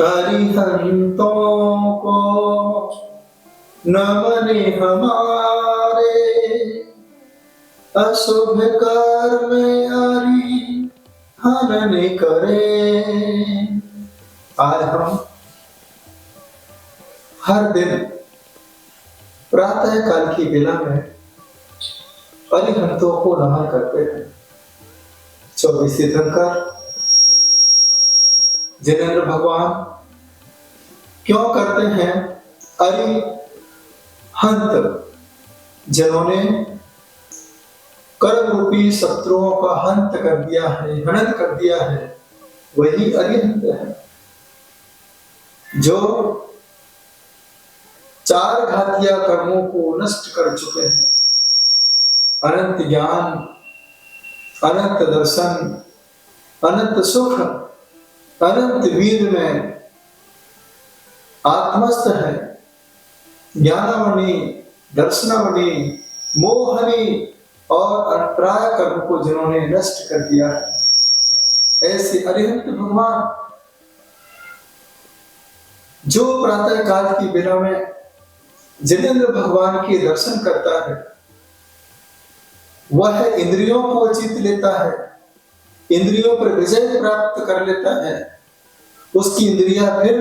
अरिहंतों को नमन हमारे, अशुभ कर्म अरिहंत करे। आज हम हर दिन प्रातः काल की बेला में अरिहंतों को नमन करते हैं। 24 तीर्थंकर जिनेंद्र भगवान क्यों करते हैं अरिहंत? जिन्होंने कर्म रूपी शत्रुओं का हंत कर दिया है, हनन कर दिया है, वही अरिहंत है। जो 4 घातिया कर्मों को नष्ट कर चुके हैं। अनंत ज्ञान, अनंत दर्शन, अनंत सुख, अनंत वीर में आत्मस्थ है। ज्ञानावनी, दर्शनावनी, मोहनी और अंतराय कर्म को जिन्होंने नष्ट कर दिया है, ऐसे अरिहंत भगवान जो प्रातः काल की बेला में जिनेंद्र भगवान के दर्शन करता है, वह इंद्रियों को जीत लेता है, इंद्रियों पर विजय प्राप्त कर लेता है। उसकी इंद्रियां फिर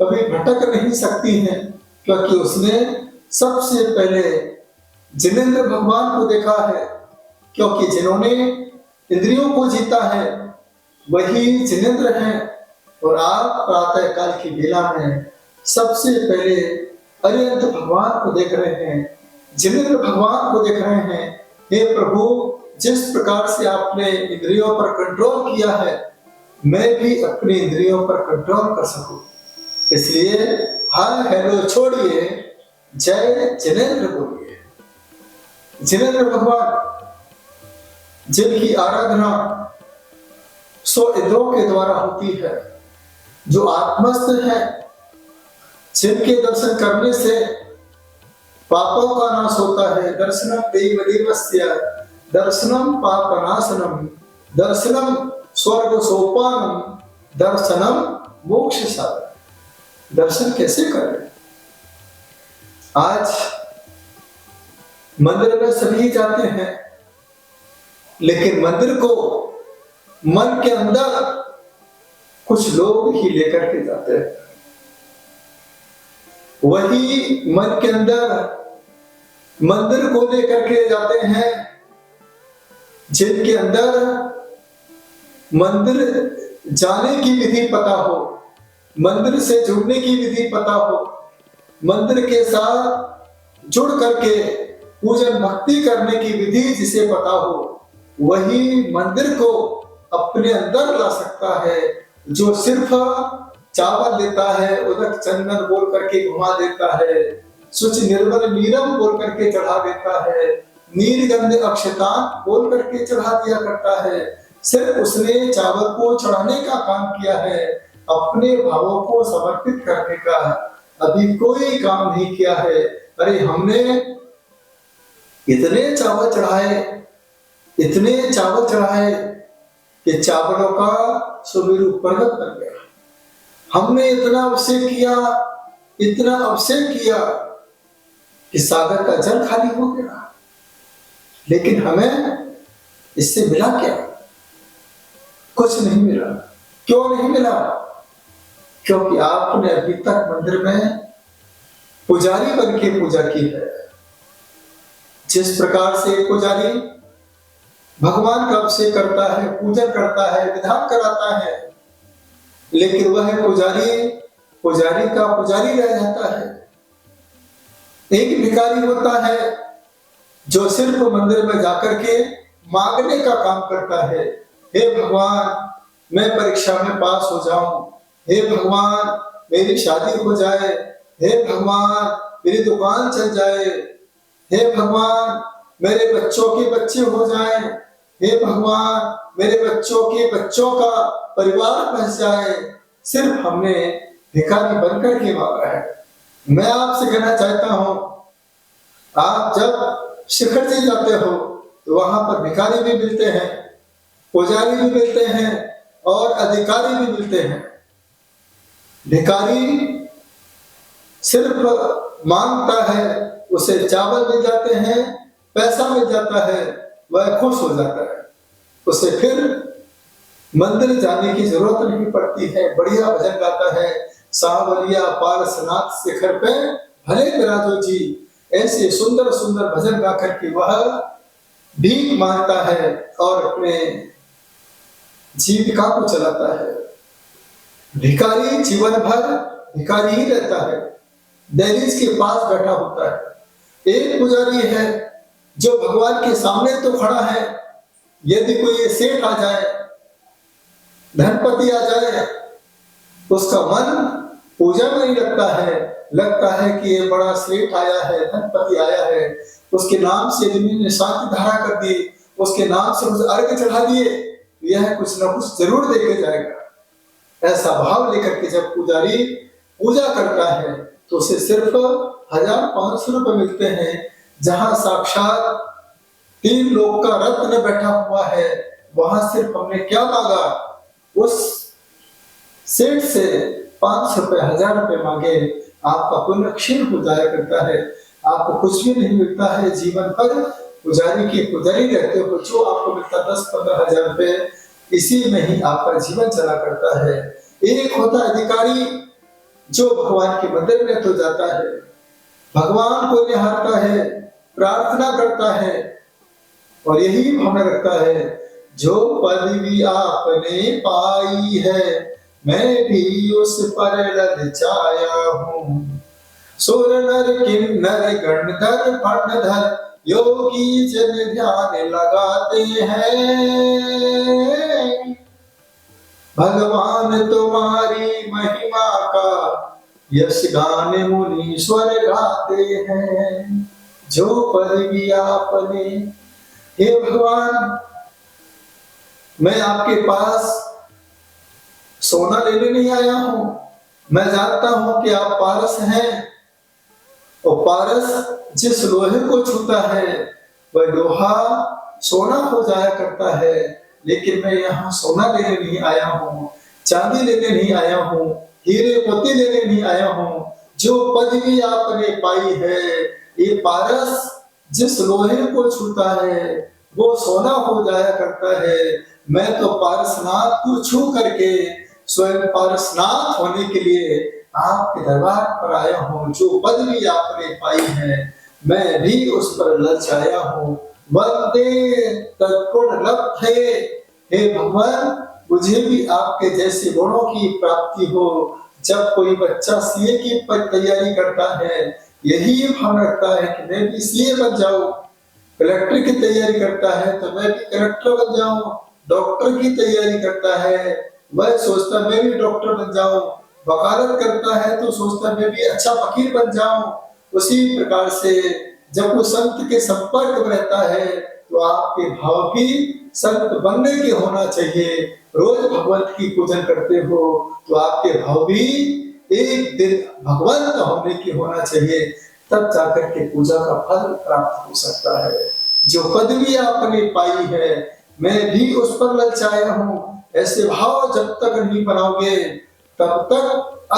कभी भटक नहीं सकती हैं, क्योंकि उसने सबसे पहले जिनेंद्र भगवान को देखा है। क्योंकि जिन्होंने इंद्रियों को जीता है वही जिनेंद्र हैं। और आप प्रातः काल की बेला में सबसे पहले अरिहंत भगवान को देख रहे हैं, जिनेंद्र भगवान को देख रहे हैं। हे प्रभु, जिस प्रकार से आपने इंद्रियों पर कंट्रोल किया है, मैं भी अपनी इंद्रियों पर कंट्रोल कर सकूं। इसलिए हाय हेलो छोड़िए, जय जिनेंद्र बोलिए। जिनेंद्र भगवान जिनकी आराधना 100 इंद्रों के द्वारा होती है, जो आत्मस्थ है, जिनके दर्शन करने से पापों का नाश होता है। दर्शनम दैवदेवस्य दर्शनम पापनाशनम, दर्शनम स्वर्ग सोपानम, दर्शनम मोक्ष साधन। दर्शन कैसे करें? आज मंदिर में सभी जाते हैं, लेकिन मंदिर को मन के अंदर कुछ लोग ही लेकर के जाते हैं। वही मन के अंदर मंदिर को लेकर के जाते हैं जिनके अंदर मंदिर जाने की विधि पता हो, मंदिर से जुड़ने की विधि पता हो, मंदिर के साथ जुड़ करके पूजन भक्ति करने की विधि जिसे पता हो, वही मंदिर को अपने अंदर ला सकता है। जो सिर्फ चावल देता है, उदक चंदन बोल करके घुमा देता है, शुचि निर्मल नीरम बोल करके चढ़ा देता है, नीलगंध अक्षतान बोल करके चढ़ा दिया करता है। सिर्फ उसने चावल को चढ़ाने का काम किया है, अपने भावों को समर्पित करने का अभी कोई काम नहीं किया है। अरे हमने इतने चावल चढ़ाए, इतने चावल चढ़ाए कि चावलों का सुमेरु पर्वत बन गया। हमने इतना अभिषेक किया, इतना अभिषेक किया कि सागर का जल खाली हो गया। लेकिन हमें इससे मिला क्या? कुछ नहीं मिला। क्यों नहीं मिला? क्योंकि आपने अभी तक मंदिर में पुजारी बन के पूजा की है। जिस प्रकार से पुजारी भगवान का अभिषेक करता है, पूजा करता है, विधान कराता है, लेकिन वह पुजारी का पुजारी रह जाता है। एक भिखारी होता है जो सिर्फ मंदिर में जाकर के मांगने का काम करता है। हे भगवान, मैं परीक्षा में पास हो जाऊं, हे भगवान मेरी शादी हो जाए, हे भगवान मेरी दुकान चल जाए, हे भगवान मेरे बच्चों के बच्चे हो जाएं, हे भगवान मेरे बच्चों के बच्चों का परिवार बस जाए। सिर्फ हमने भिखारी बनकर के मांगा है। मैं आपसे कहना चाहता हूं, आप जब शिखर जी जाते हो तो वहां पर भिखारी भी मिलते हैं, पुजारी भी मिलते हैं और अधिकारी भी मिलते हैं। भिखारी सिर्फ मांगता है, उसे चावल मिल जाते हैं, पैसा मिल जाता है, वह खुश हो जाता है। उसे फिर मंदिर जाने की जरूरत नहीं पड़ती है। बढ़िया भजन गाता है, सावलिया पारसनाथ शिखर पे भले विराजो जी। ऐसे सुंदर सुंदर भजन गा करके वह भीख मांगता है और अपने जीविका को चलाता है। भिखारी जीवन भर भिखारी ही रहता है, दहलीज के पास बैठा होता है। एक पुजारी है जो भगवान के सामने तो खड़ा है, यदि कोई सेठ आ जाए, धनपति आ जाए, उसका मन पूजा में नहीं लगता है। लगता है कि ये बड़ा सेठ आया है, धनपति आया है, उसके नाम से जमीन ने शांति धारा कर दी, उसके नाम से मुझे अर्घ्य चढ़ा दिए, यह कुछ ना कुछ जरूर देके जाएगा। ऐसा भाव लेकर के जब पुजारी पूजा करता है तो उसे सिर्फ 1500 रुपए मिलते हैं। जहां साक्षात 3 लोग का रत्न बैठा हुआ है, वहां सिर्फ हमने क्या मांगा, उस सेठ से 500 रुपए 1000 रुपए मांगे, आपका पुण्य क्षीण हो जाया करता है। आपको कुछ भी नहीं मिलता है, जीवन पर पुजारी की पुजारी रहते हो। जो आपको मिलता 10-15 हजार रुपए, इसी में ही आपका जीवन चला करता है। एक होता अधिकारी जो भगवान के मंदिर में तो जाता है, भगवान को निहारता है, प्रार्थना करता है और यही भावना रखता है, जो पदवी आपने पाई है मैं भी उस पर ललचाया हूँ। सुर नर किन्नर गणधर फणधर योगी जन ध्यान लगाते हैं। भगवान तुम्हारी महिमा का यश गान मुनीश्वर गाते हैं। जो पदवी आपने, हे भगवान, मैं आपके पास सोना लेने नहीं आया हूं। मैं जानता हूं कि आप पारस हैं और पारस जिस लोहे को छूता है वह लोहा सोना हो जाया करता है। लेकिन मैं यहाँ सोना लेने नहीं आया हूँ, चांदी लेने नहीं आया हूँ, हीरे मोती लेने नहीं आया हूँ। जो पदवी आपने पाई है, ये पारस जिस लोहे को छूता है वो सोना हो जाया करता है। मैं तो पारसनाथ को छू करके स्वयं पारसनाथ होने के लिए आपके दरबार पर आया हूँ। जो पदवी आपने पाई है मैं भी उस पर ललचाया हूँ। वंदे तत्गुण लब्धे, हे भगवान, मुझे भी आपके जैसे गुणों की प्राप्ति हो। जब कोई बच्चा सीए की तैयारी करता है, यही भाव रखता है कि मैं भी सीए बन जाऊं। कलेक्टर की तैयारी करता है तो मैं भी कलेक्टर बन जाऊं। डॉक्टर की तैयारी करता है, वह सोचता मैं भी डॉक्टर बन जाऊं। वकालत करता है तो सोचता मैं भी अच्छा वकील बन जाऊं। उसी प्रकार से जब वो संत के संपर्क में रहता है तो आपके भाव भी संत बनने के होना चाहिए। रोज भगवंत की पूजन करते हो तो आपके भाव भी एक दिन भगवंत होने की होना चाहिए, तब जाकर के पूजा का फल प्राप्त हो सकता है। जो पदवी आपने पाई है मैं भी उस पर ललचाया हूँ, ऐसे भाव जब तक नहीं बनाओगे तब तक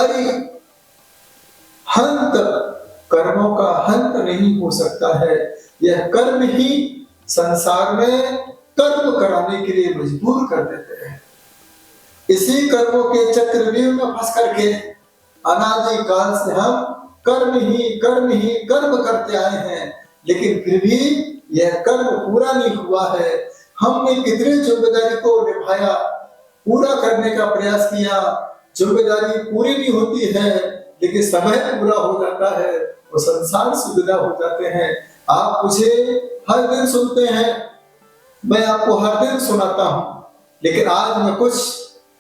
हंत कर्मों का हंत नहीं हो सकता है। यह कर्म ही संसार में कर्म कराने के लिए मजबूर कर देते हैं। इसी कर्मों के चक्रव्यूह में फंस करके अनादि काल से हम कर्म ही कर्म करते आए हैं, लेकिन फिर भी यह कर्म पूरा नहीं हुआ है। हमने कितनी जिम्मेदारी को निभाया, पूरा करने का प्रयास किया, जिम्मेदारी पूरी नहीं होती है, लेकिन समय पूरा हो जाता है, वो संसार से विदा हो जाते हैं। आप मुझे हर दिन सुनते हैं, मैं आपको हर दिन सुनाता हूँ, लेकिन आज मैं कुछ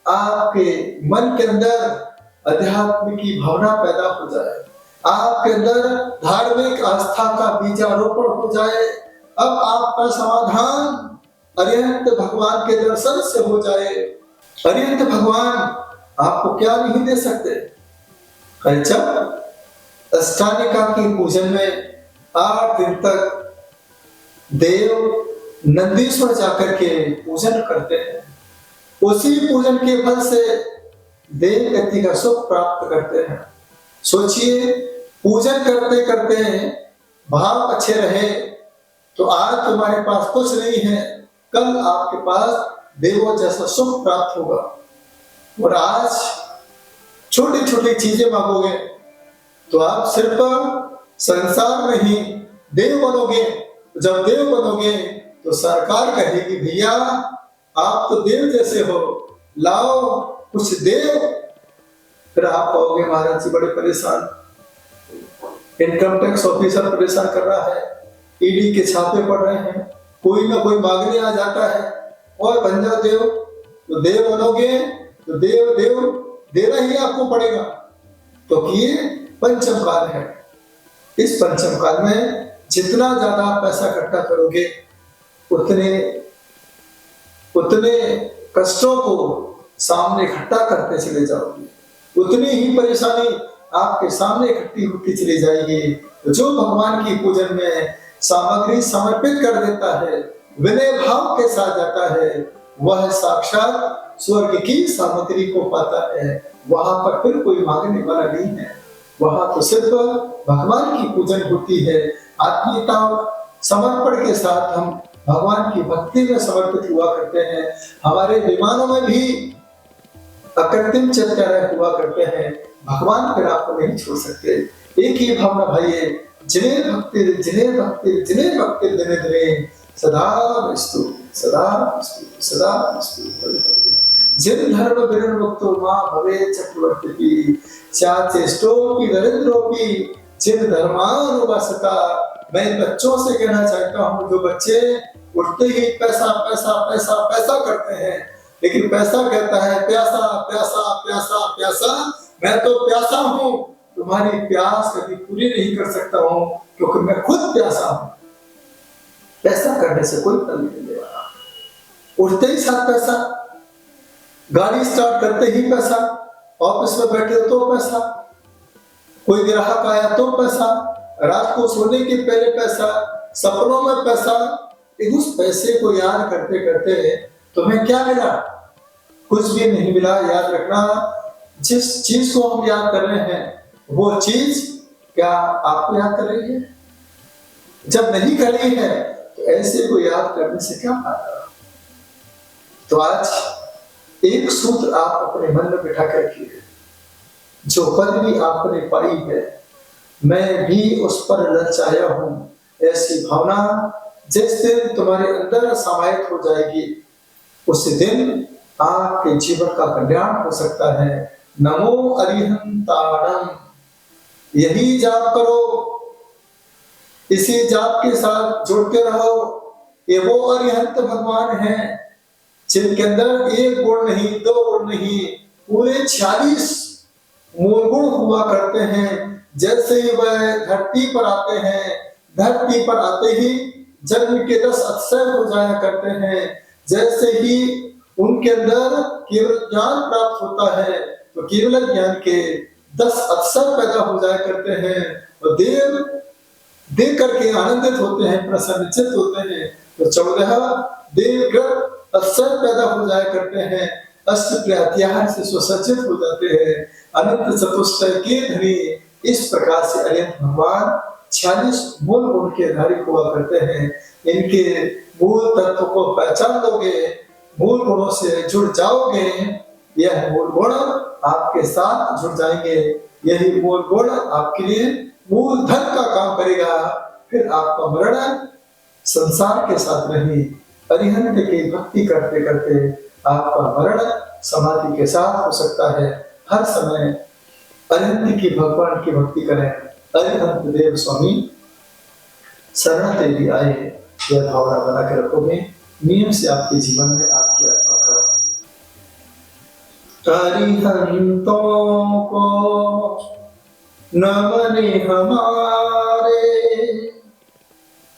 आपके मन के अंदर अध्यात्म की भावना पैदा हो जाए, आपके अंदर धार्मिक आस्था का बीजारोपण हो जाए। अब आपका समाधान अरिहंत भगवान के दर्शन से हो जाए। अरिहंत भगवान आपको क्या नहीं दे सकते। जब अष्टानिका की पूजन में 8 दिन तक देव नंदीश्वर जाकर के पूजन करते हैं, उसी पूजन के फल से देव गति का सुख प्राप्त करते हैं। सोचिए, पूजन करते करते भाव अच्छे रहे तो आज तुम्हारे पास कुछ नहीं है, कल आपके पास देवों जैसा सुख प्राप्त होगा। और आज छोटी छोटी चीजें मांगोगे तो आप सिर्फ संसार में ही देव बनोगे। जब देव बनोगे तो सरकार कहेगी भैया आप तो देव जैसे हो, लाओ कुछ देव। फिर आप कहोगे महाराज जी बड़े परेशान, इनकम टैक्स ऑफिसर परेशान कर रहा है, ईडी के छापे पड़ रहे हैं, कोई ना कोई मांगने आ जाता है और बन जाओ देव। तो देव बनोगे तो देव देव देना ही आपको पड़ेगा। तो ये पंचम काल है। इस पंचम काल में जितना ज्यादा पैसा इकट्ठा करोगे उतने उतने कष्टों को सामने इकट्ठा करते चले जाओगे, उतनी ही परेशानी आपके सामने इकट्ठी होती चली जाएगी। तो जो भगवान की पूजन में सामग्री समर्पित कर देता है, विनय भाव के साथ जाता है, वह साक्षात स्वर्ग की सामग्री को पाता है। वहां पर फिर कोई मांगने वाला नहीं है, वहां तो सिर्फ भगवान की पूजन होती है। आत्मीयता समर्पण के साथ हम भगवान की भक्ति में समर्पित हुआ करते हैं। हमारे विमानों में भी अकृत्रिम चर्चा हुआ करते हैं, भगवान फिर आपको नहीं छोड़ सकते। एक ही भावना भाई है, जिन्हें भक्ति जिन्हें भक्ति जिन्हें भक्ति दिने दिने सदा विस्तु सदा विस्तु सदा विस्तु। जिन धर्म विनिर्मुक्तो मां भवे चक्रवर्ती चाचेष्टोपि नरेंद्रोपि जिन धर्मानुवासता। मैं बच्चों से कहना चाहता हूँ, जो बच्चे उठते ही पैसा पैसा पैसा पैसा करते हैं, लेकिन पैसा कहता है प्यासा प्यासा प्यासा प्यासा, मैं तो प्यासा हूँ, तुम्हारी प्यास कभी पूरी नहीं कर सकता हूँ क्योंकि मैं खुद प्यासा हूँ। पैसा करने से कोई फल नहीं मिलेगा। उठते ही साथ पैसा, गाड़ी स्टार्ट करते ही पैसा, ऑफिस में बैठे हो तो पैसा, कोई ग्राहक आया तो पैसा, रात को सोने के पहले पैसा, सपनों में पैसा। उस पैसे को याद करते करते तुम्हें क्या मिला? कुछ भी नहीं मिला। याद रखना, जिस चीज को हम याद कर रहे हैं वो चीज क्या आपको याद कर रही है? जब नहीं कर रही है तो ऐसे को याद करने से क्या फायदा? तो आज एक सूत्र आप अपने मन में बिठा कर रखिए, जो पदवी आपने पाई है मैं भी उस पर ललचाया हूं। ऐसी भावना जिस दिन तुम्हारे अंदर समाहित हो जाएगी उस दिन आपके जीवन का कल्याण हो सकता है। नमो अरिहंताणम, यही जाप करो, इसी जाप के साथ जुड़ते रहो। ये वो अरिहंत भगवान हैं जिनके अंदर एक गुण नहीं, दो गुण नहीं, पूरे 46 मूल गुण हुआ करते हैं। जैसे ही वह धरती पर आते हैं, धरती पर आते ही जन्म के 10 अक्षर हो जाया करते हैं। जैसे ही उनके अंदर केवल ज्ञान प्राप्त होता है तो केवल ज्ञान के 10 अक्षर पैदा हो जाया करते हैं और देव देख करके आनंदित होते हैं, प्रसन्नचित होते हैं। तो 14 देवकृत अक्षर पैदा हो जाया करते हैं, अष्ट प्रत्याहार से सुसज्जित हो जाते हैं, अनंत चतुष्टय के धनी। इस प्रकार से अनंत भगवान 46 मूल गुण के आधारित हुआ करते हैं। इनके मूल तत्व को पहचान लोगे, मूल गुणों से जुड़ जाओगे, यह मूल गुण आपके साथ जुड़ जाएंगे। यही मूल गुण आपके लिए मूल धन का काम करेगा। फिर आपका मरण संसार के साथ नहीं, अरिहंत की भक्ति करते करते आपका मरण समाधि के साथ हो सकता है। हर समय अरिहंत की भगवान की भक्ति करें। अरिहंत देव स्वामी शरण तेरी आए, यह भावना बना के रखोगे, नियम से आपके जीवन में आपकी आत्मा का अरिहंतों को नमने हमारे,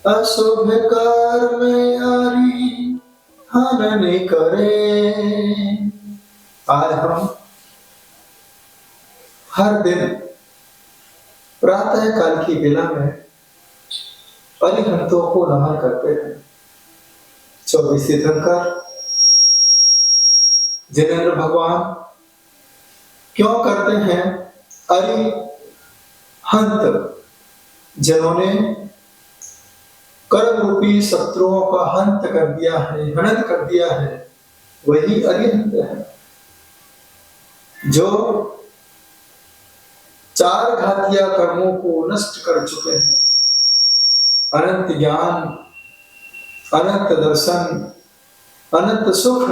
अशुभ कर्म अरि हनन करे। आज हम हर दिन प्रातः काल की बेला में अरिहंतों को नमन करते हैं। 24 तीर्थंकर, जिनेंद्र भगवान, क्यों करते हैं? अरिहंत, जिन्होंने कर्म रूपी शत्रुओं का हंत कर दिया है, हनन कर दिया है, वही अरिहंत है। जो चार घातिया कर्मों को नष्ट कर चुके हैं, अनंत ज्ञान, अनंत दर्शन, अनंत सुख,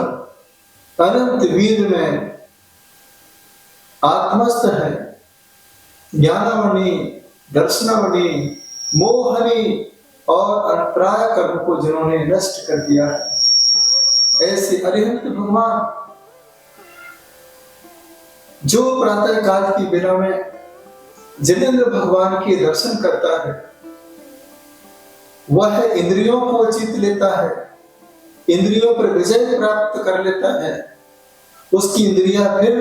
अनंत वीर में आत्मस्थ है, ज्ञानावनी, दर्शनावनी, मोहनी और अंतराय कर्म को जिन्होंने नष्ट कर दिया है, ऐसे अरिहंत भगवान जो प्रातः काल की बेला में जिनेंद्र भगवान के दर्शन करता है, वह इंद्रियों को जीत लेता है, इंद्रियों पर विजय प्राप्त कर लेता है। उसकी इंद्रियां फिर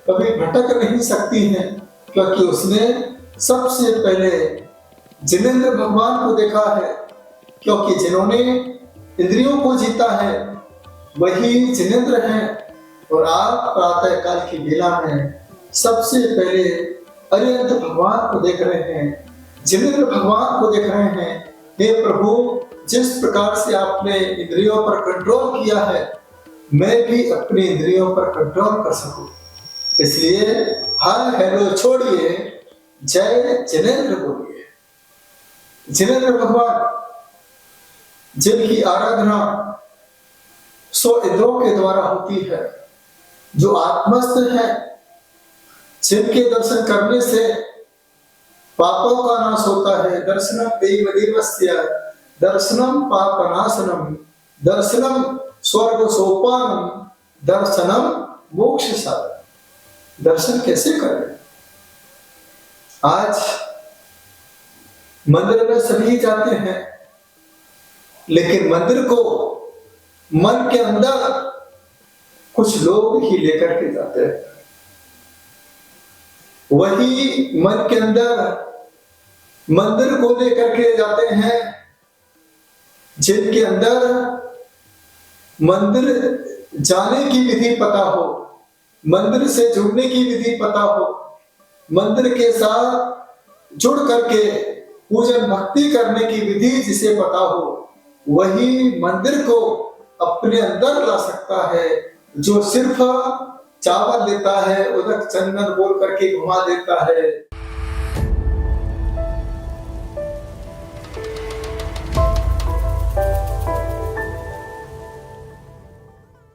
कभी भटक नहीं सकती हैं, क्योंकि उसने सबसे पहले जिनेंद्र भगवान को देखा है। क्योंकि जिन्होंने इंद्रियों को जीता है वही जिनेंद्र हैं। और आप प्रातः काल की बेला में सबसे पहले अरिहंत भगवान को देख रहे हैं, जिनेंद्र भगवान को देख रहे हैं। हे प्रभु, जिस प्रकार से आपने इंद्रियों पर कंट्रोल किया है, मैं भी अपनी इंद्रियों पर कंट्रोल कर सकूं। इसलिए हाय हेलो छोड़िए, जय जिनेंद्र बोलिए। जिनेंद्र भगवान जिनकी आराधना 100 इंद्रों के द्वारा होती है, जो आत्मस्थ है, जिनके दर्शन करने से पापों का नाश होता है। दर्शनम दैवदेवस्य दर्शनम पापनाशनम दर्शनम स्वर्ग सोपानम दर्शनम मोक्ष साधन। दर्शन कैसे करें? आज मंदिर में सभी जाते हैं, लेकिन मंदिर को मन के अंदर कुछ लोग ही लेकर के जाते हैं। वही मन के अंदर मंदिर को लेकर के जाते हैं जिनके अंदर मंदिर जाने की विधि पता हो, मंदिर से जुड़ने की विधि पता हो, मंदिर के साथ जुड़ करके पूजन भक्ति करने की विधि जिसे पता हो, वही मंदिर को अपने अंदर ला सकता है। जो सिर्फ चावल देता है, उधर चंदन बोल करके घुमा देता है।